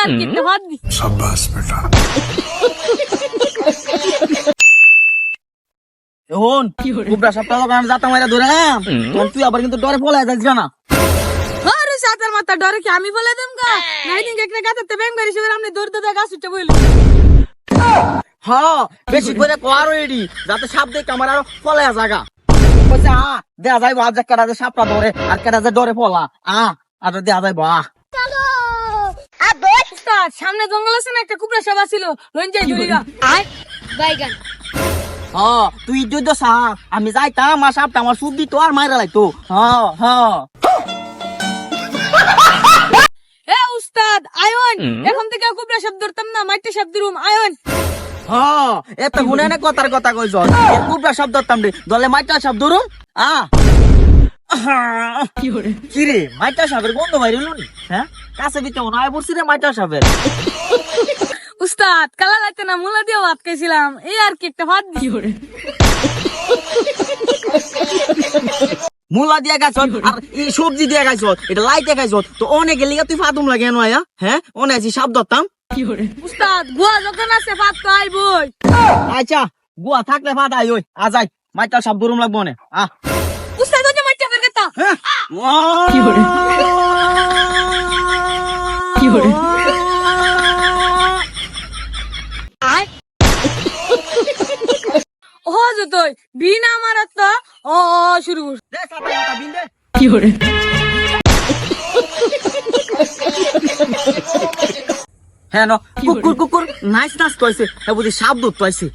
আর কি একটা ভাত দি शाबाश बेटा এখন কুবরা সপ্তাহ আমি যাতা মাইরা ধরে তখন তুই আবার কিন্তু ডরে ফলে যাচ্ছিস না আরে সাতার মাথা ডরে কি আমি বলে দেম গা নাই দিন একটা গাছতে ব্যাং মারি সে আমনে দৌড় দৌড় গাছ উঠে বইল হ্যাঁ বেশি করে কর রেডি যাতে সাপ দেখে আমার আরো ফলে জায়গা কইছে দেয়া যাইব আজ একটা যে সাপটা ধরে আর কেটা যে ডরে ফলা আর দেয়া যাইব উস্তাদ সামনে জঙ্গল আছে না একটা কুবরা সভা ছিল লইন যাই ধরিগা আয় বাইগান তুই যদি সাপ আমি যাইতাম আর সাপটা আমার সুদ দিত আর মাইরা লাইতো এ উস্তাদ আয়ন এখন থেকে কুবরা শব্দ ধরতাম না মাইটে শব্দ রুম আয়ন এত গুনে না কথার কথা কইছ কুবরা শব্দ ধরতাম রে দলে মাইটা শব্দ রুম কি রে মাইটা সাপের গন্ধ বাইরে নি হ্যাঁ কাছে দিতে মনে হয় পড়ছি রে মাইটা সাপের উস্তাদ কালা লাইতে না মুলা দিয়ে ভাত খাইছিলাম এই আর কি একটা ভাত দি মুলা দিয়া গাছ আর এই সবজি দিয়া গাছ এটা লাইতে গাছ তো অনেকে লিগা তুই ফাতুম লাগে নয়া হ্যাঁ অনেক সাপ ধরতাম উস্তাদ গুয়া যখন আছে ভাত তো আইবই আচ্ছা গুয়া থাকলে ভাত আই ওই আজাই মাইটা সাপ ধরুম লাগবো না উস্তাদ ওই যে মাইটে বের করতা ও যতই বিনা আমার তো ও শুরু কর হ্যাঁ কুকুর কুকুর নাইস নাচ কইছে বুঝি সাপ দুধ পাইছে